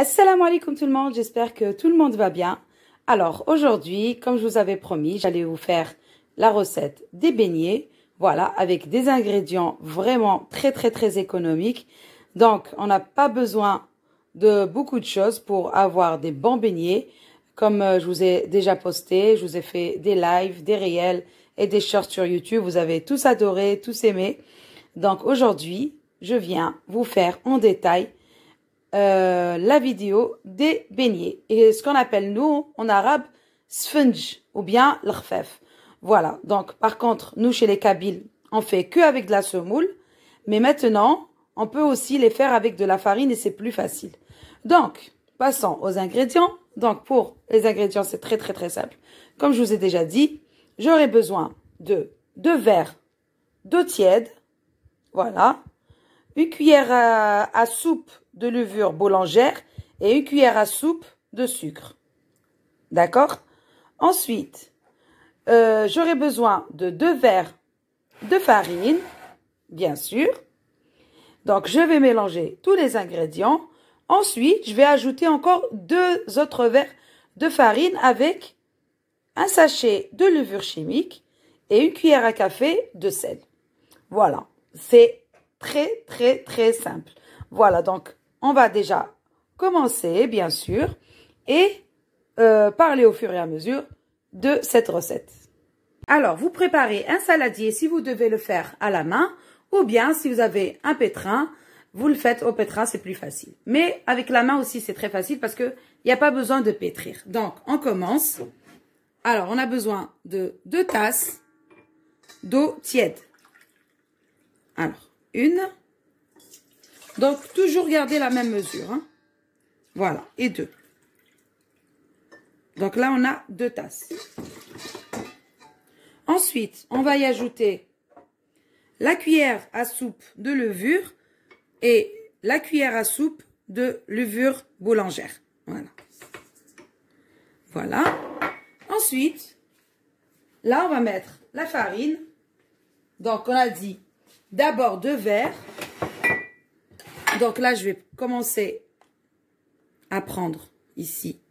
Assalamu alaikum tout le monde, j'espère que tout le monde va bien. Alors aujourd'hui, comme je vous avais promis, j'allais vous faire la recette des beignets, voilà, avec des ingrédients vraiment très économiques. Donc on n'a pas besoin de beaucoup de choses pour avoir des bons beignets. Comme je vous ai déjà posté, je vous ai fait des lives, des réels et des shorts sur YouTube. Vous avez tous adoré, tous aimé. Donc aujourd'hui, je viens vous faire en détail la vidéo des beignets. Et ce qu'on appelle, nous, en arabe, sponge ou bien l'rfef. Voilà. Donc, par contre, nous, chez les Kabyles, on fait que avec de la semoule. Mais maintenant, on peut aussi les faire avec de la farine et c'est plus facile. Donc, passons aux ingrédients. Donc, pour les ingrédients, c'est très simple. Comme je vous ai déjà dit, j'aurai besoin de 2 verres d'eau tiède. Voilà. Une cuillère à soupe de levure boulangère et une cuillère à soupe de sucre. D'accord? Ensuite, j'aurai besoin de 2 verres de farine, bien sûr. Donc, je vais mélanger tous les ingrédients. Ensuite, je vais ajouter encore 2 autres verres de farine avec un sachet de levure chimique et une cuillère à café de sel. Voilà, c'est très simple. Voilà, donc on va déjà commencer, bien sûr, et parler au fur et à mesure de cette recette. Alors, vous préparez un saladier si vous devez le faire à la main, ou bien si vous avez un pétrin, vous le faites au pétrin, c'est plus facile. Mais avec la main aussi, c'est très facile parce qu'il n'y a pas besoin de pétrir. Donc, on commence. Alors, on a besoin de 2 tasses d'eau tiède. Alors, une. Donc, toujours garder la même mesure. Hein. Voilà. Et 2. Donc là, on a 2 tasses. Ensuite, on va y ajouter la cuillère à soupe de levure et la cuillère à soupe de levure boulangère. Voilà. Voilà. Ensuite, là, on va mettre la farine. Donc, on a dit d'abord 2 verres. Donc là, je vais commencer à prendre ici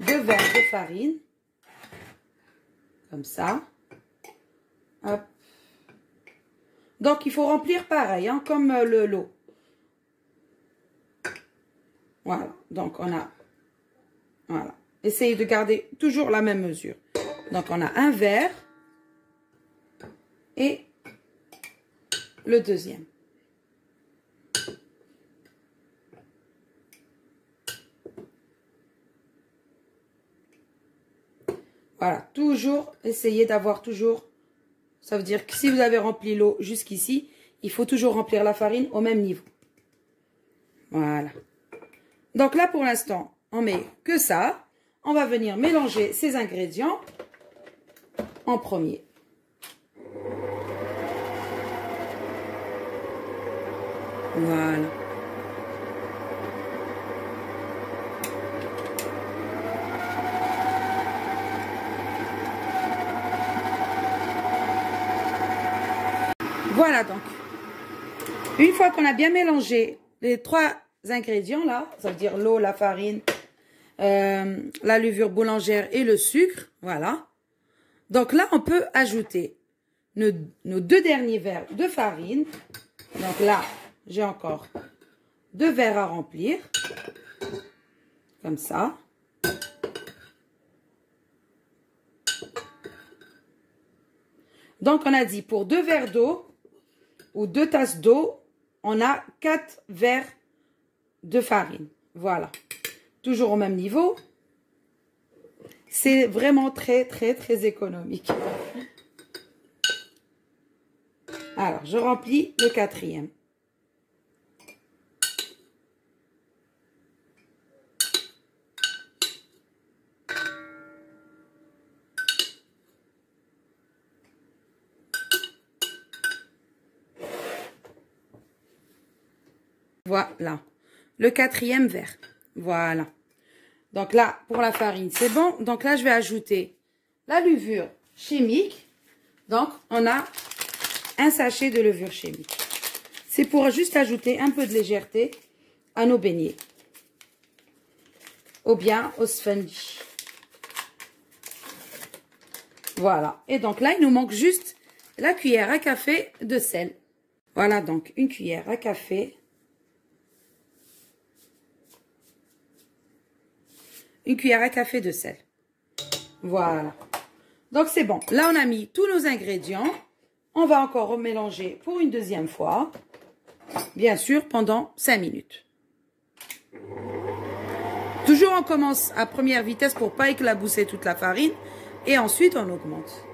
2 verres de farine. Comme ça. Hop. Donc, il faut remplir pareil, hein, comme le lot. Voilà. Donc, on a... Voilà. Essayez de garder toujours la même mesure. Donc, on a un verre. Et le deuxième. Voilà, toujours essayez d'avoir toujours, ça veut dire que si vous avez rempli l'eau jusqu'ici, il faut toujours remplir la farine au même niveau. Voilà. Donc là, pour l'instant, on met que ça. On va venir mélanger ces ingrédients en premier. Voilà. Voilà donc. Une fois qu'on a bien mélangé les 3 ingrédients là, ça veut dire l'eau, la farine, la levure boulangère et le sucre, voilà. Donc là, on peut ajouter nos 2 derniers verres de farine. Donc là, j'ai encore 2 verres à remplir. Comme ça. Donc, on a dit pour 2 verres d'eau ou 2 tasses d'eau, on a 4 verres de farine. Voilà. Toujours au même niveau. C'est vraiment très économique. Alors, je remplis le 4e. Voilà. Le 4e verre. Voilà. Donc là, pour la farine, c'est bon. Donc là, je vais ajouter la levure chimique. Donc, on a un sachet de levure chimique. C'est pour juste ajouter un peu de légèreté à nos beignets. ou bien au sponge. Voilà. Et donc là, il nous manque juste la cuillère à café de sel. Voilà donc une cuillère à café. Une cuillère à café de sel. Voilà. Donc c'est bon. Là, on a mis tous nos ingrédients. On va encore remélanger pour une deuxième fois. Bien sûr, pendant 5 minutes. Toujours, on commence à première vitesse pour pas éclabousser toute la farine. Et ensuite, on augmente.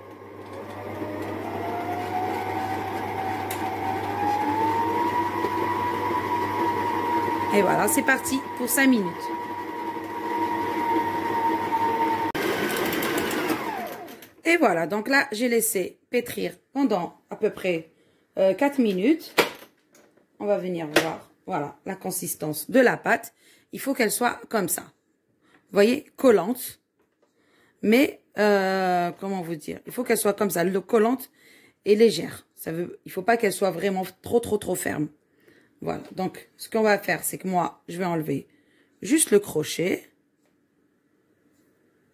Et voilà, c'est parti pour 5 minutes. Et voilà, donc là, j'ai laissé pétrir pendant à peu près 4 minutes. On va venir voir, voilà, la consistance de la pâte. Il faut qu'elle soit comme ça. Vous voyez, collante. Mais, comment vous dire? Il faut qu'elle soit comme ça, collante et légère. Il ne faut pas qu'elle soit vraiment trop ferme. Voilà, donc ce qu'on va faire, c'est que moi, je vais enlever juste le crochet.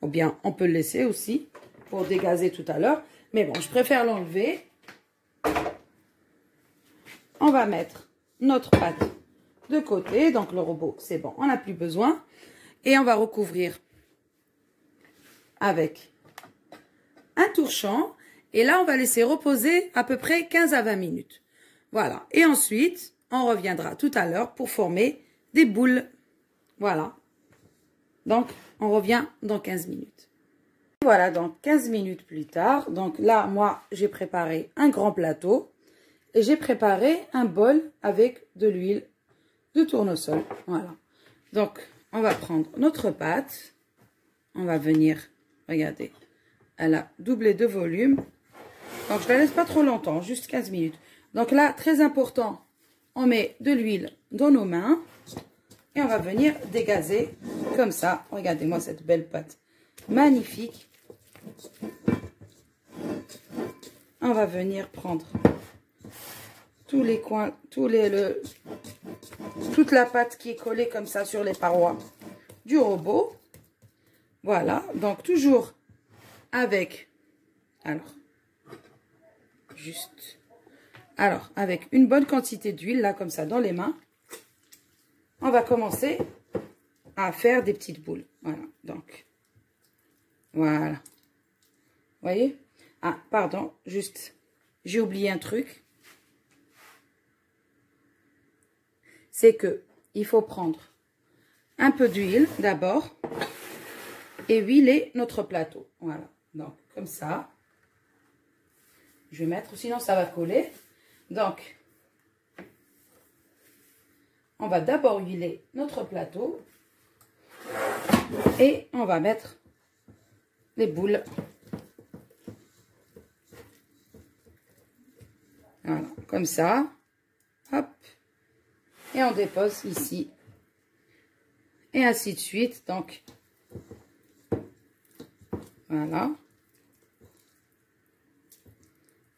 Ou bien, on peut le laisser aussi pour dégazer tout à l'heure. Mais bon, je préfère l'enlever. On va mettre notre pâte de côté. Donc, le robot, c'est bon, on n'a plus besoin. Et on va recouvrir avec un torchon. Et là, on va laisser reposer à peu près 15 à 20 minutes. Voilà. Et ensuite, on reviendra tout à l'heure pour former des boules. Voilà. Donc, on revient dans 15 minutes. Voilà, donc 15 minutes plus tard. Donc là, moi, j'ai préparé un grand plateau. Et j'ai préparé un bol avec de l'huile de tournesol. Voilà. Donc, on va prendre notre pâte. On va venir, regardez, elle a doublé de volume. Donc, je ne la laisse pas trop longtemps, juste 15 minutes. Donc là, très important, on met de l'huile dans nos mains. Et on va venir dégazer comme ça. Regardez-moi cette belle pâte. Magnifique. On va venir prendre tous les coins, toute la pâte qui est collée comme ça sur les parois du robot. Voilà, donc toujours avec, avec une bonne quantité d'huile, là, comme ça, dans les mains. On va commencer à faire des petites boules. Voilà, donc, voilà. Vous voyez? Ah, pardon, juste, j'ai oublié un truc. C'est que il faut prendre un peu d'huile d'abord et huiler notre plateau. Voilà, donc comme ça. Je vais mettre, sinon ça va coller. Donc, on va d'abord huiler notre plateau et on va mettre les boules. Voilà, comme ça. Hop. Et on dépose ici. Et ainsi de suite. Donc, voilà. Vous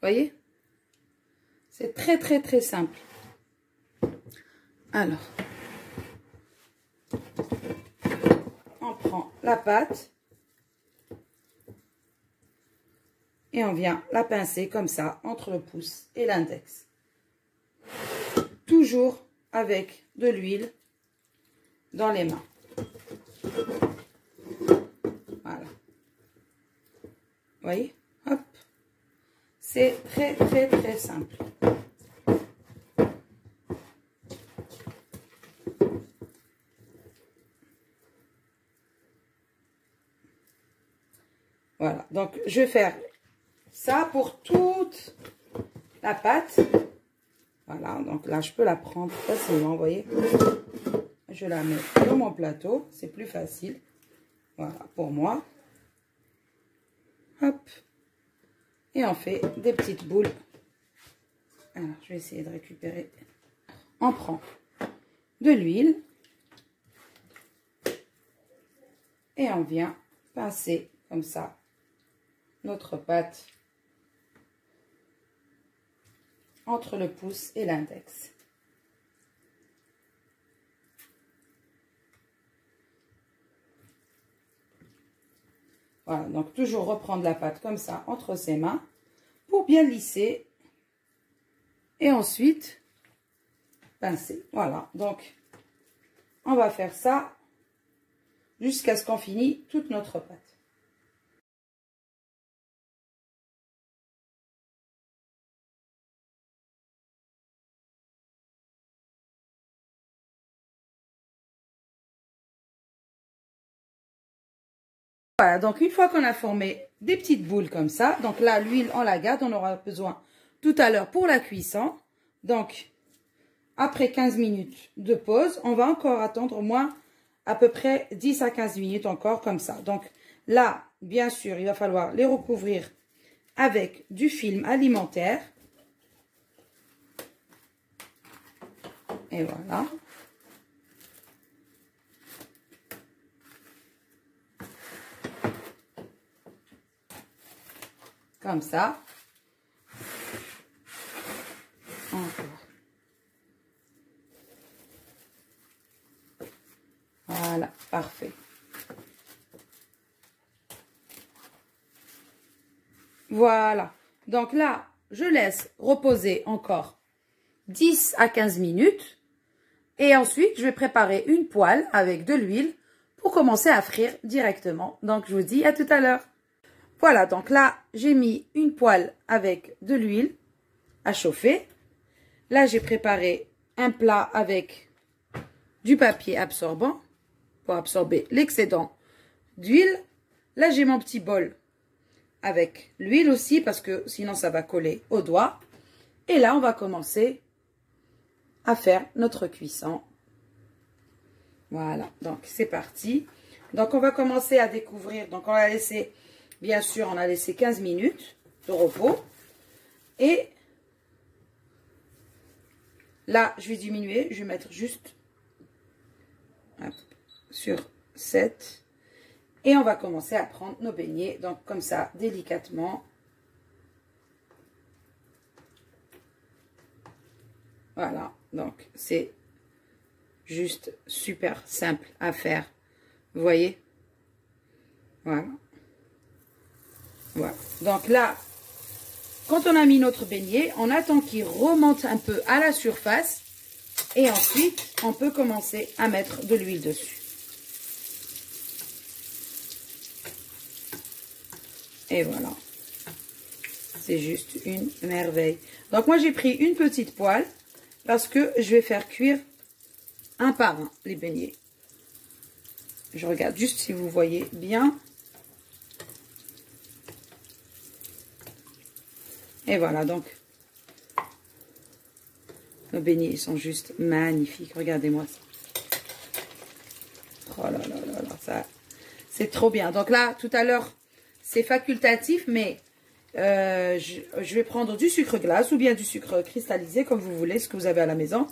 voyez? C'est très simple. Alors, on prend la pâte et on vient la pincer comme ça entre le pouce et l'index. Toujours avec de l'huile dans les mains. Voilà. Vous voyez? Hop. C'est très simple. Voilà. Donc, je vais faire ça pour toute la pâte. Voilà, donc là, je peux la prendre facilement, vous voyez. Je la mets dans mon plateau, c'est plus facile. Voilà, pour moi. Hop. Et on fait des petites boules. Alors, je vais essayer de récupérer. On prend de l'huile. Et on vient pincer comme ça notre pâte entre le pouce et l'index. Voilà, donc toujours reprendre la pâte comme ça entre ses mains pour bien lisser. Et ensuite, pincer. Voilà, donc on va faire ça jusqu'à ce qu'on finisse toute notre pâte. Voilà, donc une fois qu'on a formé des petites boules comme ça, donc là, l'huile, on la garde, on aura besoin tout à l'heure pour la cuisson. Donc, après 15 minutes de pause, on va encore attendre au moins à peu près 10 à 15 minutes encore comme ça. Donc là, bien sûr, il va falloir les recouvrir avec du film alimentaire. Et voilà. Comme ça. Encore. Voilà, parfait. Voilà. Donc là, je laisse reposer encore 10 à 15 minutes. Et ensuite, je vais préparer une poêle avec de l'huile pour commencer à frire directement. Donc, je vous dis à tout à l'heure. Voilà, donc là, j'ai mis une poêle avec de l'huile à chauffer. Là, j'ai préparé un plat avec du papier absorbant pour absorber l'excédent d'huile. Là, j'ai mon petit bol avec l'huile aussi parce que sinon, ça va coller aux doigts. Et là, on va commencer à faire notre cuisson. Voilà, donc c'est parti. Donc, on va commencer à découvrir. Donc, on va laisser... Bien sûr, on a laissé 15 minutes de repos. Et là, je vais diminuer. Je vais mettre juste sur 7. Et on va commencer à prendre nos beignets. Donc, comme ça, délicatement. Voilà. Donc, c'est juste super simple à faire. Vous voyez? Voilà. Voilà. Donc là, quand on a mis notre beignet, on attend qu'il remonte un peu à la surface. Et ensuite, on peut commencer à mettre de l'huile dessus. Et voilà. C'est juste une merveille. Donc moi, j'ai pris une petite poêle parce que je vais faire cuire un par un les beignets. Je regarde juste si vous voyez bien. Et voilà, donc, nos beignets, ils sont juste magnifiques. Regardez-moi ça. Oh là là là là, ça, c'est trop bien. Donc là, tout à l'heure, c'est facultatif, mais je vais prendre du sucre glace ou bien du sucre cristallisé, comme vous voulez, ce que vous avez à la maison.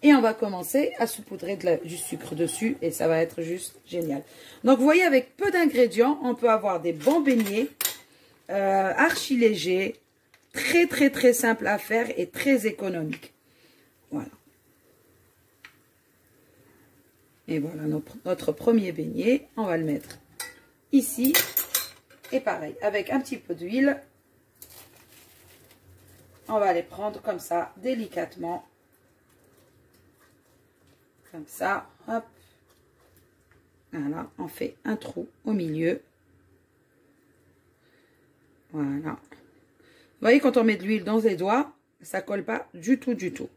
Et on va commencer à saupoudrer du sucre dessus et ça va être juste génial. Donc, vous voyez, avec peu d'ingrédients, on peut avoir des bons beignets archi légers. Très, très, très simple à faire et très économique. Voilà. Et voilà notre premier beignet. On va le mettre ici. Et pareil, avec un petit peu d'huile, on va les prendre comme ça, délicatement. Comme ça, hop. Voilà, on fait un trou au milieu. Voilà. Vous voyez, quand on met de l'huile dans les doigts, ça colle pas du tout, du tout.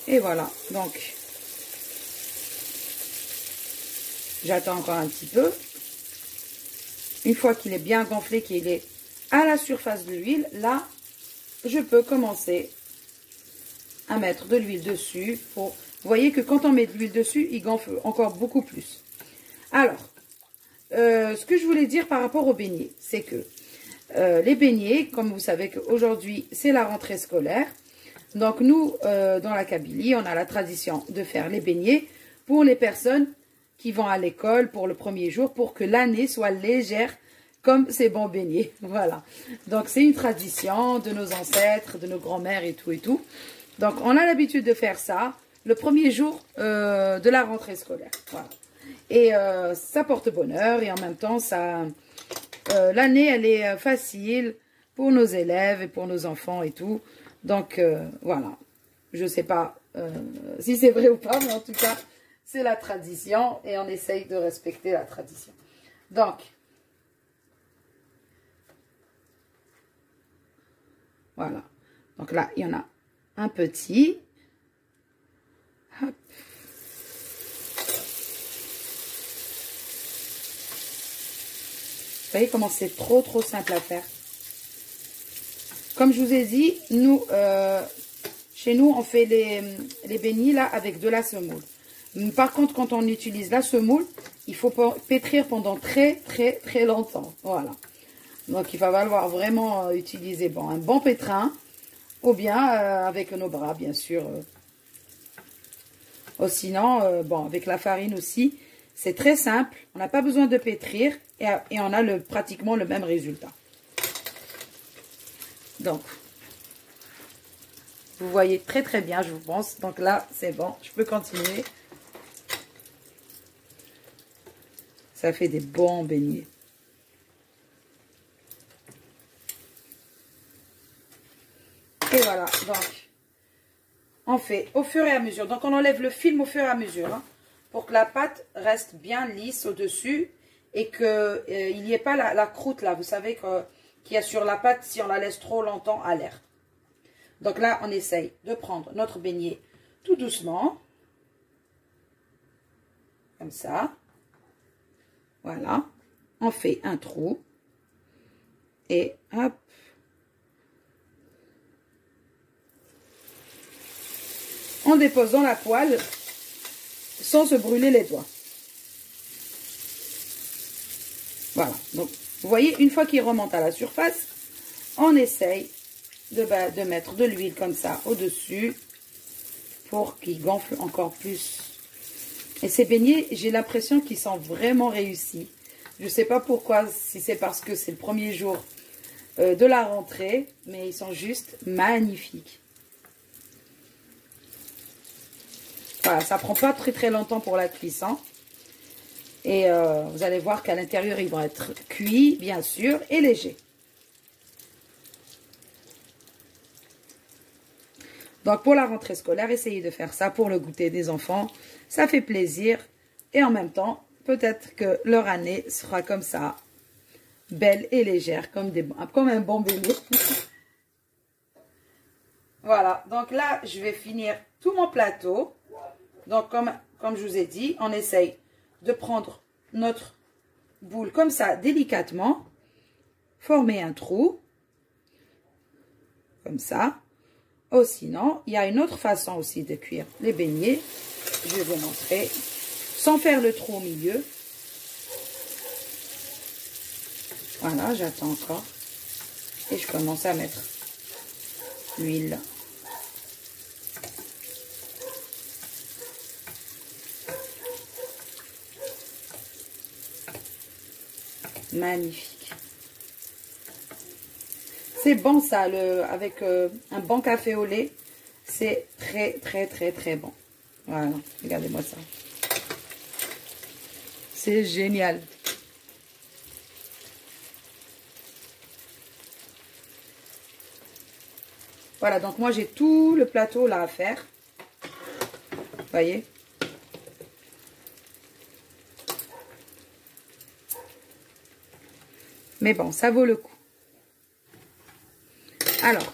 Et voilà, donc, j'attends encore un petit peu. Une fois qu'il est bien gonflé, qu'il est à la surface de l'huile, là, je peux commencer à mettre de l'huile dessus. Vous voyez que quand on met de l'huile dessus, il gonfle encore beaucoup plus. Alors, ce que je voulais dire par rapport aux beignets, c'est que les beignets, comme vous savez qu'aujourd'hui, c'est la rentrée scolaire. Donc, nous, dans la Kabylie, on a la tradition de faire les beignets pour les personnes qui vont à l'école pour le premier jour, pour que l'année soit légère comme ces bons beignets. Voilà. Donc, c'est une tradition de nos ancêtres, de nos grands-mères et tout et tout. Donc, on a l'habitude de faire ça le premier jour de la rentrée scolaire. Voilà. Et ça porte bonheur et en même temps, ça, l'année, elle est facile pour nos élèves et pour nos enfants et tout. Donc, voilà. Je ne sais pas si c'est vrai ou pas, mais en tout cas, c'est la tradition et on essaye de respecter la tradition. Donc, voilà. Donc là, il y en a un petit. Hop. Vous voyez comment c'est trop simple à faire. Comme je vous ai dit, nous, chez nous, on fait les beignets là avec de la semoule. Par contre, quand on utilise la semoule, il faut pétrir pendant très longtemps. Voilà. Donc, il va falloir vraiment utiliser un bon pétrin ou bien avec nos bras, bien sûr. Sinon, avec la farine aussi, c'est très simple. On n'a pas besoin de pétrir et on a pratiquement le même résultat. Donc, vous voyez très bien, je vous pense. Donc là, c'est bon, je peux continuer. Ça fait des bons beignets. Et voilà, donc, on fait au fur et à mesure. Donc, on enlève le film au fur et à mesure, hein, pour que la pâte reste bien lisse au-dessus et qu'il n'y ait pas la croûte là, vous savez, qu'il y a sur la pâte si on la laisse trop longtemps à l'air. Donc là, on essaye de prendre notre beignet tout doucement, comme ça. Voilà, on fait un trou et hop. On dépose dans la poêle sans se brûler les doigts. Voilà, donc vous voyez, une fois qu'il remonte à la surface, on essaye de mettre de l'huile comme ça au-dessus pour qu'il gonfle encore plus. Et ces beignets, j'ai l'impression qu'ils sont vraiment réussis. Je ne sais pas pourquoi, si c'est parce que c'est le premier jour de la rentrée, mais ils sont juste magnifiques. Voilà, ça prend pas très longtemps pour la cuisson. Et vous allez voir qu'à l'intérieur, ils vont être cuits, bien sûr, et légers. Donc, pour la rentrée scolaire, essayez de faire ça pour le goûter des enfants. Ça fait plaisir. Et en même temps, peut-être que leur année sera comme ça, belle et légère, comme un bon beignet. Voilà. Donc là, je vais finir tout mon plateau. Donc, comme je vous ai dit, on essaye de prendre notre boule comme ça, délicatement. Former un trou. Comme ça. Oh, sinon, il y a une autre façon aussi de cuire les beignets. Je vais vous montrer. Sans faire le trou au milieu. Voilà, j'attends encore. Et je commence à mettre l'huile. Magnifique. C'est bon ça, avec un bon café au lait. C'est très bon. Voilà, regardez-moi ça. C'est génial. Voilà, donc moi j'ai tout le plateau là à faire. Vous voyez? Mais bon, ça vaut le coup. Alors,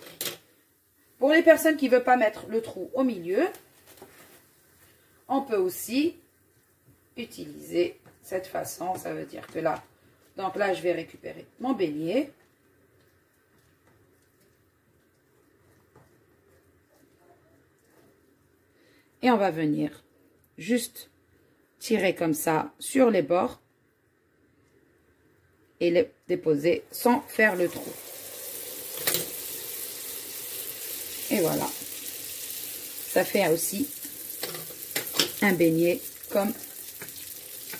pour les personnes qui ne veulent pas mettre le trou au milieu, on peut aussi utiliser cette façon. Ça veut dire que là, donc là, je vais récupérer mon beignet. Et on va venir juste tirer comme ça sur les bords et les déposer sans faire le trou. Et voilà. Ça fait aussi un beignet comme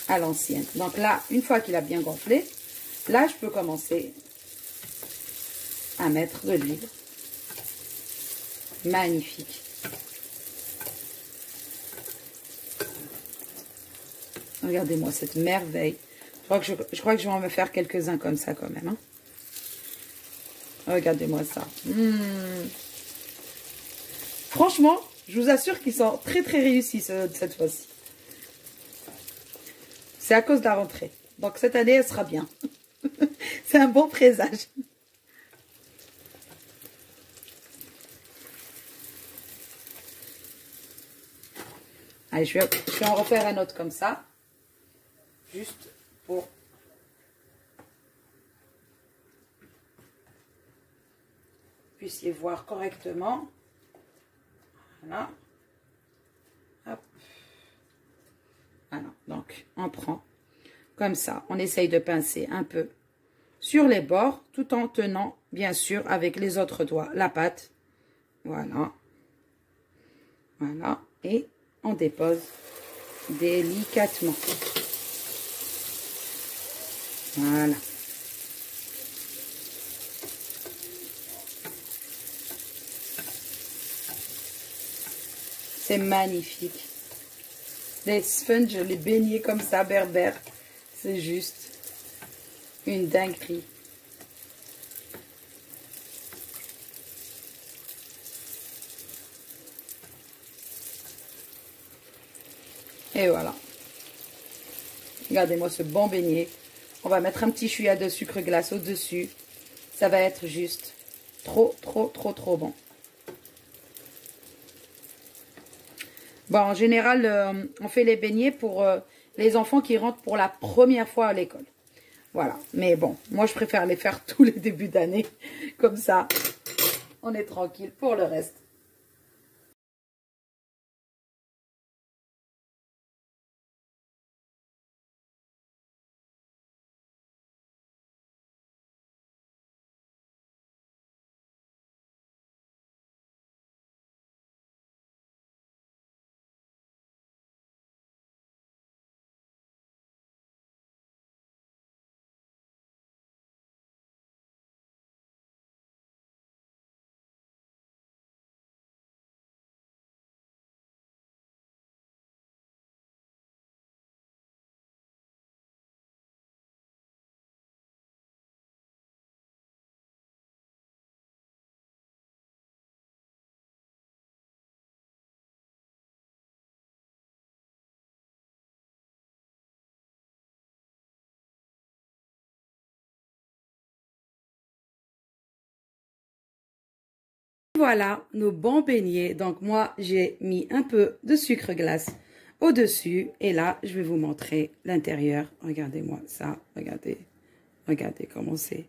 à l'ancienne. Donc là, une fois qu'il a bien gonflé, là, je peux commencer à mettre de l'huile. Magnifique. Regardez-moi cette merveille. Je crois que je vais en me faire quelques-uns comme ça quand même. Hein. Regardez-moi ça. Franchement, je vous assure qu'ils sont très très réussis cette fois-ci. C'est à cause de la rentrée. Donc cette année, elle sera bien. C'est un bon présage. Allez, je vais en refaire un autre comme ça. Juste pour... Vous puissiez voir correctement. Voilà. Hop. Voilà. Donc, on prend comme ça. On essaye de pincer un peu sur les bords, tout en tenant, bien sûr, avec les autres doigts, la pâte. Voilà. Voilà. Et on dépose délicatement. Voilà. C'est magnifique. Les sponges, les beignets comme ça, berbères, c'est juste une dinguerie. Et voilà. Regardez-moi ce bon beignet. On va mettre un petit chouïa de sucre glace au-dessus. Ça va être juste trop bon. Bon, en général, on fait les beignets pour les enfants qui rentrent pour la première fois à l'école. Voilà. Mais bon, moi, je préfère les faire tous les débuts d'année. Comme ça, on est tranquille pour le reste. Voilà nos bons beignets. Donc moi, j'ai mis un peu de sucre glace au-dessus. Et là, je vais vous montrer l'intérieur. Regardez-moi ça. Regardez. Regardez comment c'est.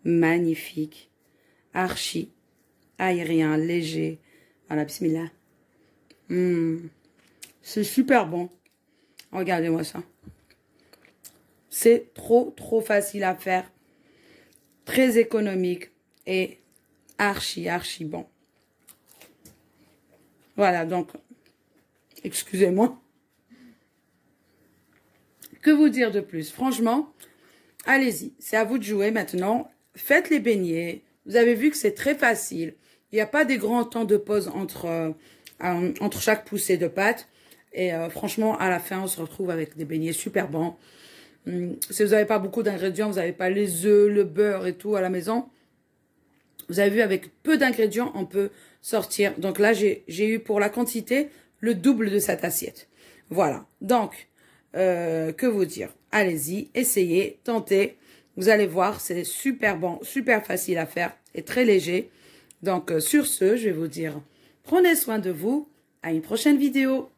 Magnifique. Archi. Aérien, léger. Voilà, bismillah. C'est super bon. Regardez-moi ça. C'est trop facile à faire. Très économique. Et archi bon. Voilà, donc, excusez-moi. Que vous dire de plus? Franchement, allez-y. C'est à vous de jouer maintenant. Faites les beignets. Vous avez vu que c'est très facile. Il n'y a pas des grands temps de pause entre chaque poussée de pâte. Et franchement, à la fin, on se retrouve avec des beignets super bons. Si vous n'avez pas beaucoup d'ingrédients, vous n'avez pas les œufs, le beurre et tout à la maison. Vous avez vu, avec peu d'ingrédients, on peut sortir. Donc là, j'ai eu pour la quantité le double de cette assiette. Voilà. Donc, que vous dire? Allez-y, essayez, tentez. Vous allez voir, c'est super bon, super facile à faire et très léger. Donc, sur ce, je vais vous dire, prenez soin de vous. À une prochaine vidéo.